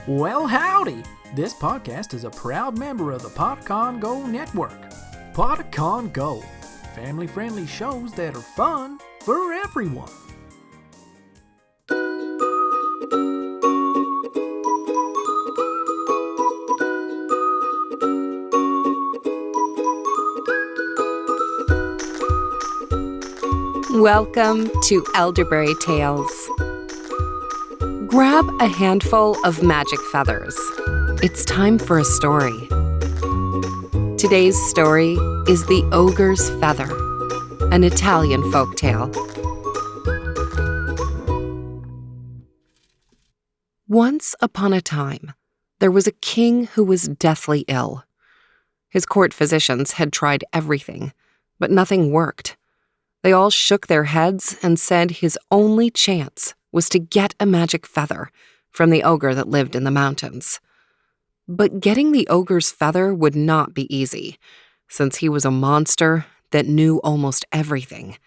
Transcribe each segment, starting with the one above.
Well, howdy! This podcast is a proud member of the PodCon Go network. PodCon Go, family-friendly shows that are fun for everyone. Welcome to Elderberry Tales. Grab a handful of magic feathers. It's time for a story. Today's story is The Ogre's Feather, an Italian folktale. Once upon a time, there was a king who was deathly ill. His court physicians had tried everything, but nothing worked. They all shook their heads and said his only chance was to get a magic feather from the ogre that lived in the mountains. But getting the ogre's feather would not be easy, since he was a monster that knew almost everything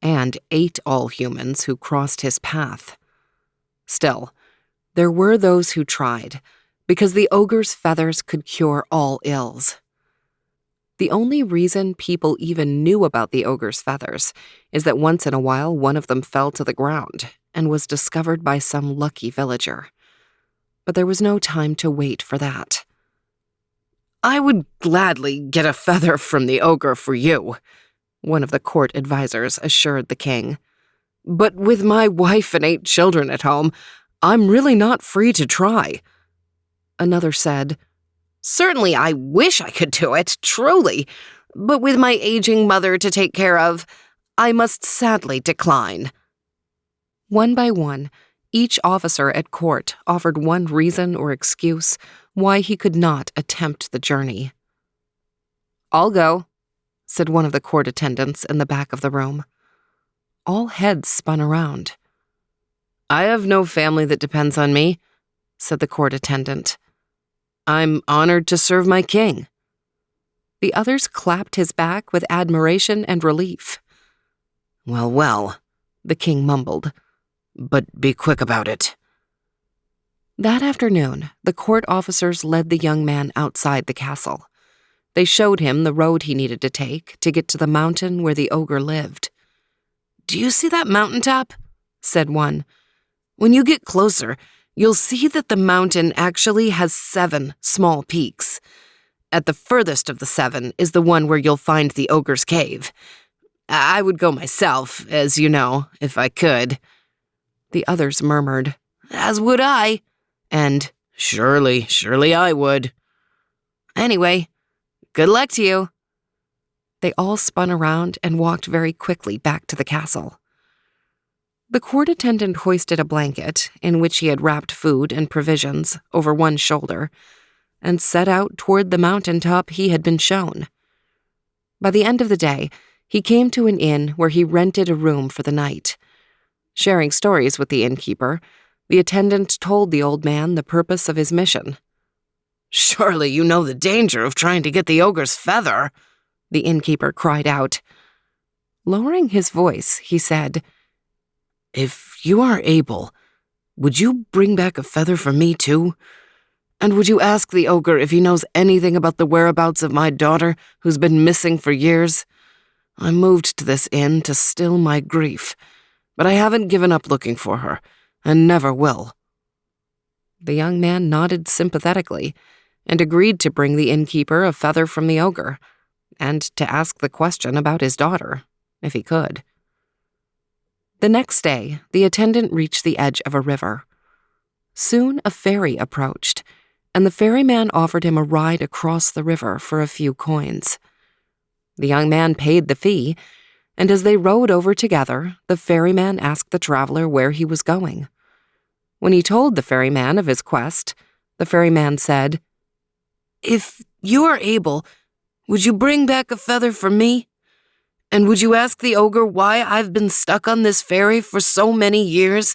and ate all humans who crossed his path. Still, there were those who tried, because the ogre's feathers could cure all ills. The only reason people even knew about the ogre's feathers is that once in a while one of them fell to the ground and was discovered by some lucky villager. But there was no time to wait for that. "I would gladly get a feather from the ogre for you," one of the court advisors assured the king. "But with my wife and 8 children at home, I'm really not free to try." Another said, "Certainly I wish I could do it, truly, but with my aging mother to take care of, I must sadly decline." One by one, each officer at court offered one reason or excuse why he could not attempt the journey. "I'll go," said one of the court attendants in the back of the room. All heads spun around. "I have no family that depends on me," said the court attendant. "I'm honored to serve my king." The others clapped his back with admiration and relief. "Well, well," the king mumbled, "but be quick about it." That afternoon, the court officers led the young man outside the castle. They showed him the road he needed to take to get to the mountain where the ogre lived. "Do you see that mountaintop?" said one. "When you get closer, you'll see that the mountain actually has 7 small peaks. At the furthest of the 7 is the one where you'll find the ogre's cave. I would go myself, as you know, if I could." The others murmured, "As would I," and surely I would." "Anyway, good luck to you." They all spun around and walked very quickly back to the castle. The court attendant hoisted a blanket, in which he had wrapped food and provisions, over one shoulder, and set out toward the mountaintop he had been shown. By the end of the day, he came to an inn where he rented a room for the night. Sharing stories with the innkeeper, the attendant told the old man the purpose of his mission. "Surely you know the danger of trying to get the ogre's feather," the innkeeper cried out. Lowering his voice, he said, "If you are able, would you bring back a feather for me too? And would you ask the ogre if he knows anything about the whereabouts of my daughter who's been missing for years? I moved to this inn to still my grief, but I haven't given up looking for her, and never will." The young man nodded sympathetically and agreed to bring the innkeeper a feather from the ogre, and to ask the question about his daughter, if he could. The next day, the attendant reached the edge of a river. Soon a ferry approached, and the ferryman offered him a ride across the river for a few coins. The young man paid the fee, and as they rowed over together, the ferryman asked the traveler where he was going. When he told the ferryman of his quest, the ferryman said, "If you are able, would you bring back a feather for me? And would you ask the ogre why I've been stuck on this ferry for so many years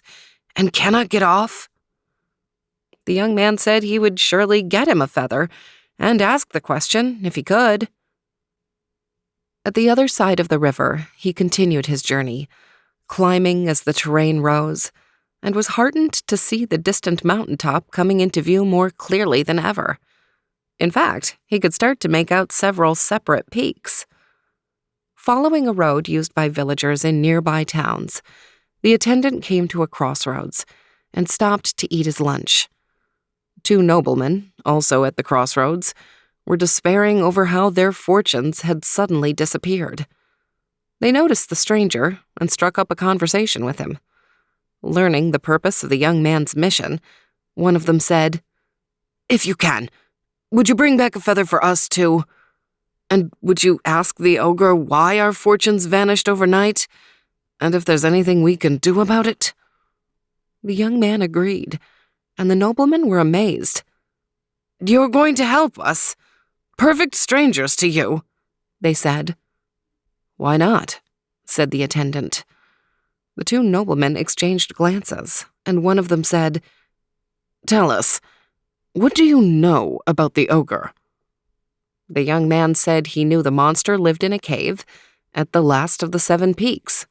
and cannot get off?" The young man said he would surely get him a feather and ask the question if he could. At the other side of the river, he continued his journey, climbing as the terrain rose, and was heartened to see the distant mountaintop coming into view more clearly than ever. In fact, he could start to make out several separate peaks. Following a road used by villagers in nearby towns, the attendant came to a crossroads and stopped to eat his lunch. Two noblemen, also at the crossroads, were despairing over how their fortunes had suddenly disappeared. They noticed the stranger and struck up a conversation with him. Learning the purpose of the young man's mission, one of them said, "If you can, would you bring back a feather for us too? And would you ask the ogre why our fortunes vanished overnight, and if there's anything we can do about it?" The young man agreed, and the noblemen were amazed. "You're going to help us? Perfect strangers to you," they said. "Why not?" said the attendant. The two noblemen exchanged glances, and one of them said, "Tell us, what do you know about the ogre?" The young man said he knew the monster lived in a cave at the last of the 7 peaks.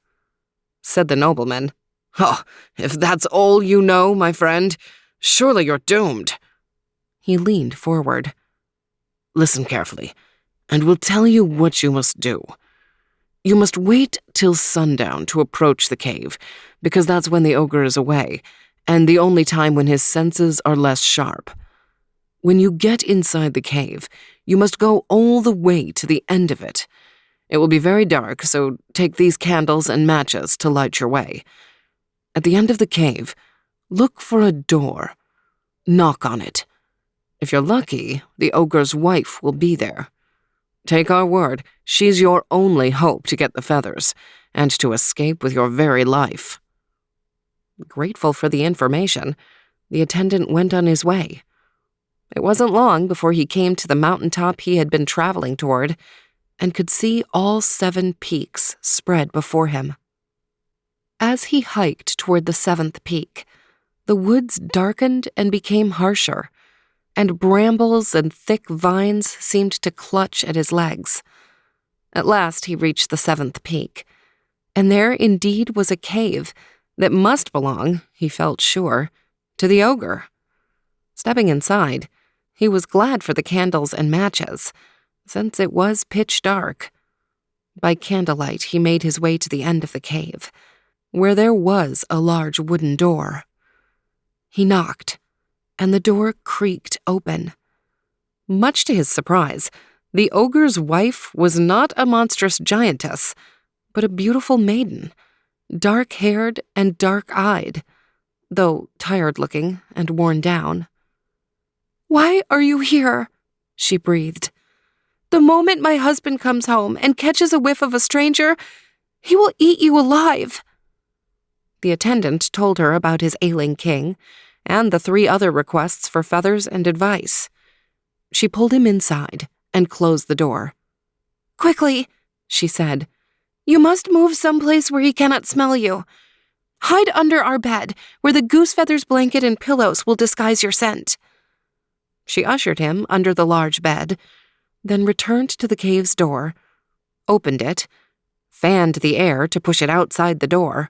Said the nobleman, "Oh, if that's all you know, my friend, surely you're doomed." He leaned forward. "Listen carefully, and we'll tell you what you must do. You must wait till sundown to approach the cave, because that's when the ogre is away, and the only time when his senses are less sharp. When you get inside the cave, you must go all the way to the end of it. It will be very dark, so take these candles and matches to light your way. At the end of the cave, look for a door. Knock on it. If you're lucky, the ogre's wife will be there. Take our word, she's your only hope to get the feathers, and to escape with your very life." Grateful for the information, the attendant went on his way. It wasn't long before he came to the mountaintop he had been traveling toward, and could see all 7 peaks spread before him. As he hiked toward the 7th peak, the woods darkened and became harsher, and brambles and thick vines seemed to clutch at his legs. At last he reached the 7th peak, and there indeed was a cave that must belong, he felt sure, to the ogre. Stepping inside, he was glad for the candles and matches, since it was pitch dark. By candlelight, he made his way to the end of the cave, where there was a large wooden door. He knocked, and the door creaked open. Much to his surprise, the ogre's wife was not a monstrous giantess, but a beautiful maiden, dark-haired and dark-eyed, though tired-looking and worn down. "Why are you here?" she breathed. "The moment my husband comes home and catches a whiff of a stranger, he will eat you alive." The attendant told her about his ailing king and the 3 other requests for feathers and advice. She pulled him inside and closed the door. "Quickly," she said. "You must move someplace where he cannot smell you. Hide under our bed, where the goose feathers blanket and pillows will disguise your scent." She ushered him under the large bed, then returned to the cave's door, opened it, fanned the air to push it outside the door,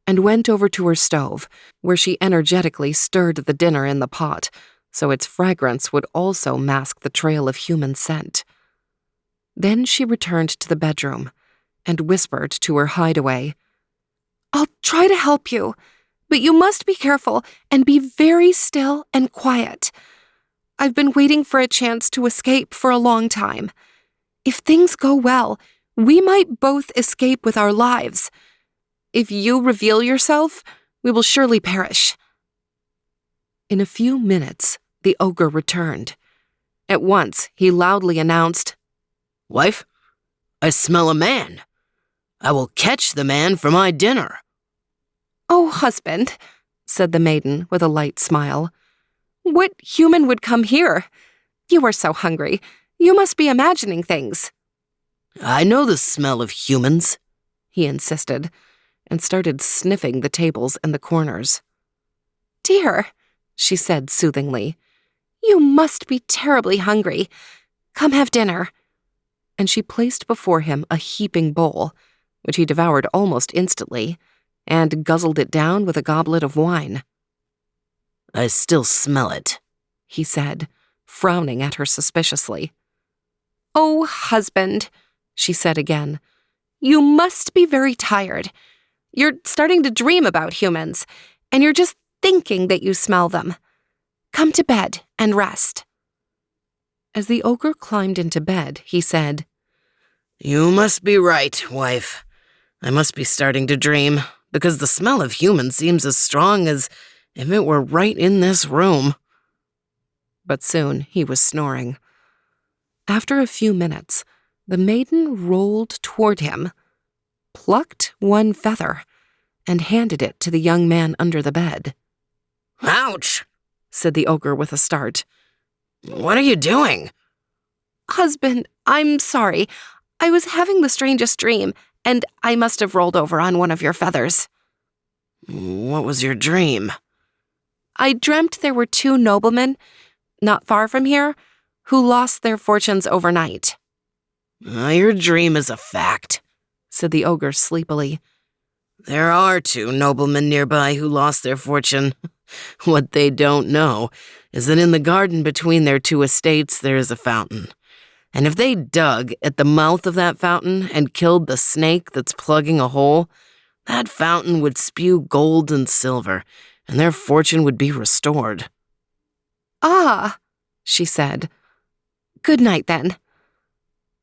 and went over to her stove, where she energetically stirred the dinner in the pot, so its fragrance would also mask the trail of human scent. Then she returned to the bedroom and whispered to her hideaway, "I'll try to help you, but you must be careful and be very still and quiet. I've been waiting for a chance to escape for a long time. If things go well, we might both escape with our lives. If you reveal yourself, we will surely perish." In a few minutes, the ogre returned. At once, he loudly announced, "Wife, I smell a man. I will catch the man for my dinner." "Oh, husband," said the maiden with a light smile, "what human would come here? You are so hungry. You must be imagining things." "I know the smell of humans," he insisted, and started sniffing the tables and the corners. "Dear," she said soothingly, "you must be terribly hungry. Come have dinner." And she placed before him a heaping bowl, which he devoured almost instantly, and guzzled it down with a goblet of wine. "I still smell it," he said, frowning at her suspiciously. "Oh, husband," she said again, "you must be very tired. You're starting to dream about humans, and you're just thinking that you smell them. Come to bed and rest." As the ogre climbed into bed, he said, "You must be right, wife. I must be starting to dream, because the smell of humans seems as strong as if it were right in this room." But soon he was snoring. After a few minutes, the maiden rolled toward him, plucked one feather, and handed it to the young man under the bed. "Ouch!" said the ogre with a start. "What are you doing?" "Husband, I'm sorry. I was having the strangest dream, and I must have rolled over on one of your feathers." "What was your dream?" "I dreamt there were two noblemen, not far from here, who lost their fortunes overnight." "Your dream is a fact," said the ogre sleepily. "There are two noblemen nearby who lost their fortune. What they don't know is that in the garden between their two estates there is a fountain. And if they dug at the mouth of that fountain and killed the snake that's plugging a hole, that fountain would spew gold and silver, and their fortune would be restored." "Ah," she said. "Good night, then."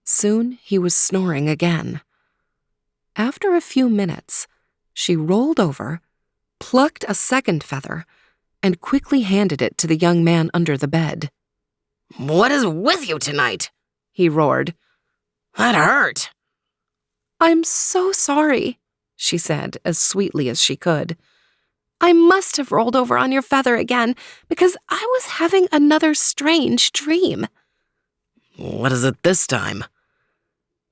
Soon he was snoring again. After a few minutes, she rolled over, plucked a second feather, and quickly handed it to the young man under the bed. "What is with you tonight?" he roared. "That hurt." "I'm so sorry," she said as sweetly as she could. "I must have rolled over on your feather again because I was having another strange dream." "What is it this time?"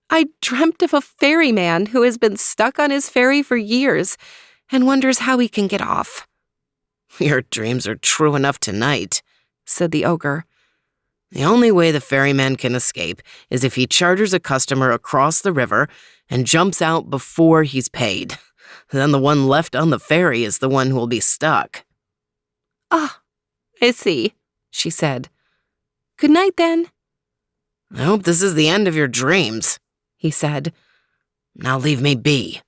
"I dreamt of a ferryman who has been stuck on his ferry for years and wonders how he can get off." "Your dreams are true enough tonight," said the ogre. "The only way the ferryman can escape is if he charters a customer across the river and jumps out before he's paid. Then the one left on the ferry is the one who will be stuck." "Ah, I see," she said. "Good night, then." "I hope this is the end of your dreams," he said. "Now leave me be."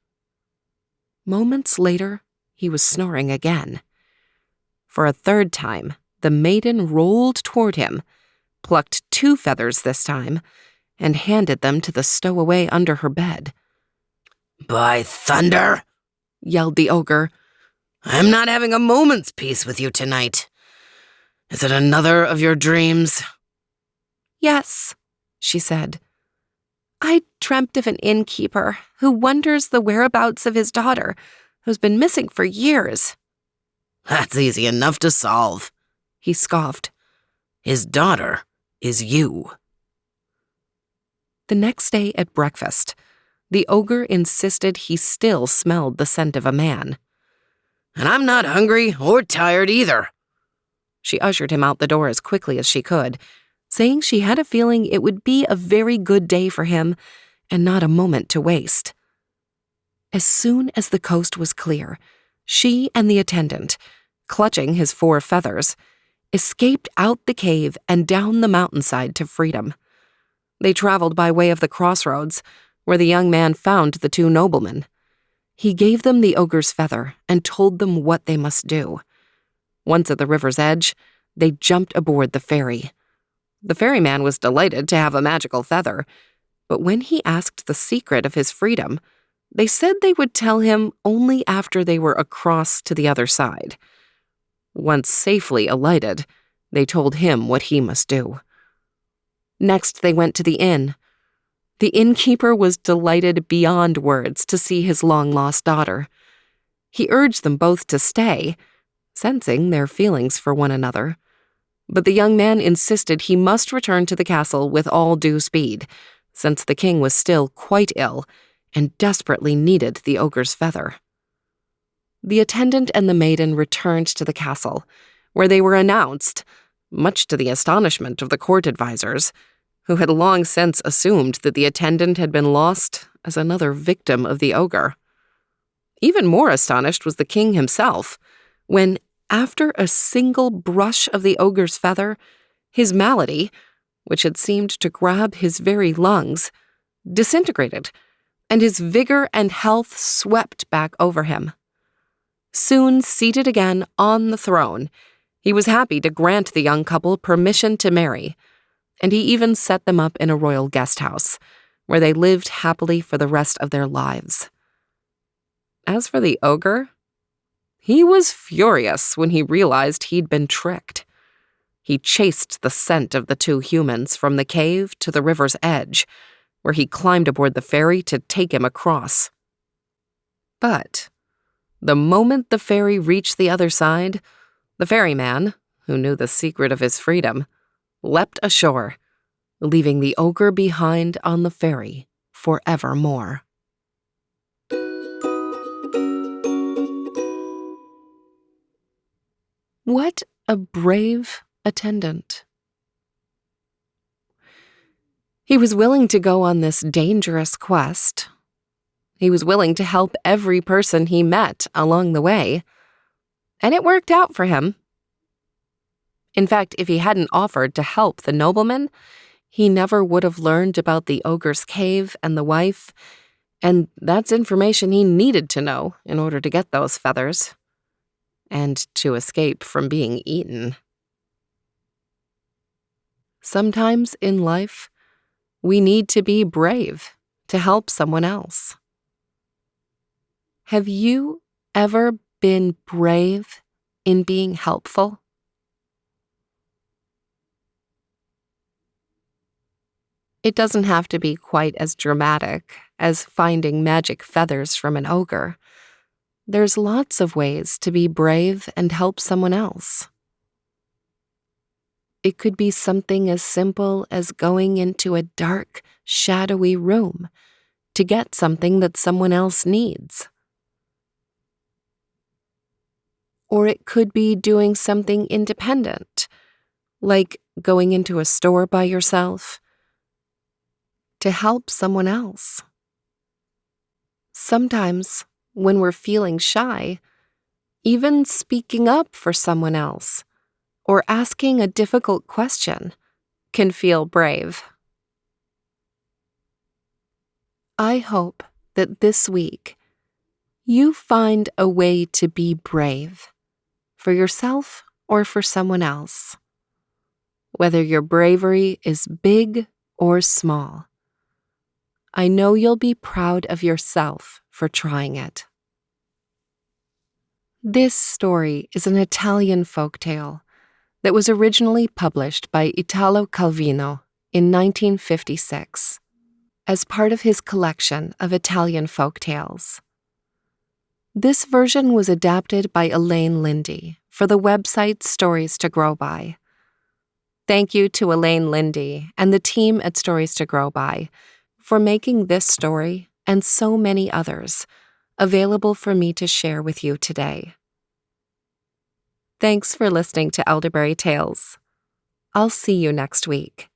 Moments later, he was snoring again. For a third time, the maiden rolled toward him, plucked two feathers this time, and handed them to the stowaway under her bed. "By thunder!" yelled the ogre. "I'm not having a moment's peace with you tonight. Is it another of your dreams?" "Yes," she said. "I dreamt of an innkeeper who wonders the whereabouts of his daughter, who's been missing for years." "That's easy enough to solve," he scoffed. "His daughter is you." The next day at breakfast, the ogre insisted he still smelled the scent of a man. "And I'm not hungry or tired either." She ushered him out the door as quickly as she could, saying she had a feeling it would be a very good day for him and not a moment to waste. As soon as the coast was clear, she and the attendant, clutching his 4 feathers, escaped out the cave and down the mountainside to freedom. They traveled by way of the crossroads, where the young man found the 2 noblemen. He gave them the ogre's feather and told them what they must do. Once at the river's edge, they jumped aboard the ferry. The ferryman was delighted to have a magical feather, but when he asked the secret of his freedom, they said they would tell him only after they were across to the other side. Once safely alighted, they told him what he must do. Next, they went to the inn. The innkeeper was delighted beyond words to see his long-lost daughter. He urged them both to stay, sensing their feelings for one another. But the young man insisted he must return to the castle with all due speed, since the king was still quite ill and desperately needed the ogre's feather. The attendant and the maiden returned to the castle, where they were announced, much to the astonishment of the court advisors, who had long since assumed that the attendant had been lost as another victim of the ogre. Even more astonished was the king himself, when, after a single brush of the ogre's feather, his malady, which had seemed to grab his very lungs, disintegrated, and his vigor and health swept back over him. Soon seated again on the throne, he was happy to grant the young couple permission to marry, and he even set them up in a royal guest house, where they lived happily for the rest of their lives. As for the ogre, he was furious when he realized he'd been tricked. He chased the scent of the two humans from the cave to the river's edge, where he climbed aboard the ferry to take him across. But the moment the ferry reached the other side, the ferryman, who knew the secret of his freedom, leapt ashore, leaving the ogre behind on the ferry forevermore. What a brave attendant. He was willing to go on this dangerous quest. He was willing to help every person he met along the way, and it worked out for him. In fact, if he hadn't offered to help the nobleman, he never would have learned about the ogre's cave and the wife, and that's information he needed to know in order to get those feathers, and to escape from being eaten. Sometimes in life, we need to be brave to help someone else. Have you ever been brave in being helpful? It doesn't have to be quite as dramatic as finding magic feathers from an ogre. There's lots of ways to be brave and help someone else. It could be something as simple as going into a dark, shadowy room to get something that someone else needs. Or it could be doing something independent, like going into a store by yourself, to help someone else. Sometimes, when we're feeling shy, even speaking up for someone else or asking a difficult question can feel brave. I hope that this week you find a way to be brave for yourself or for someone else. Whether your bravery is big or small, I know you'll be proud of yourself for trying it. This story is an Italian folktale that was originally published by Italo Calvino in 1956 as part of his collection of Italian folktales. This version was adapted by Elaine Lindy for the website Stories to Grow By. Thank you to Elaine Lindy and the team at Stories to Grow By for making this story and so many others available for me to share with you today. Thanks for listening to Elderberry Tales. I'll see you next week.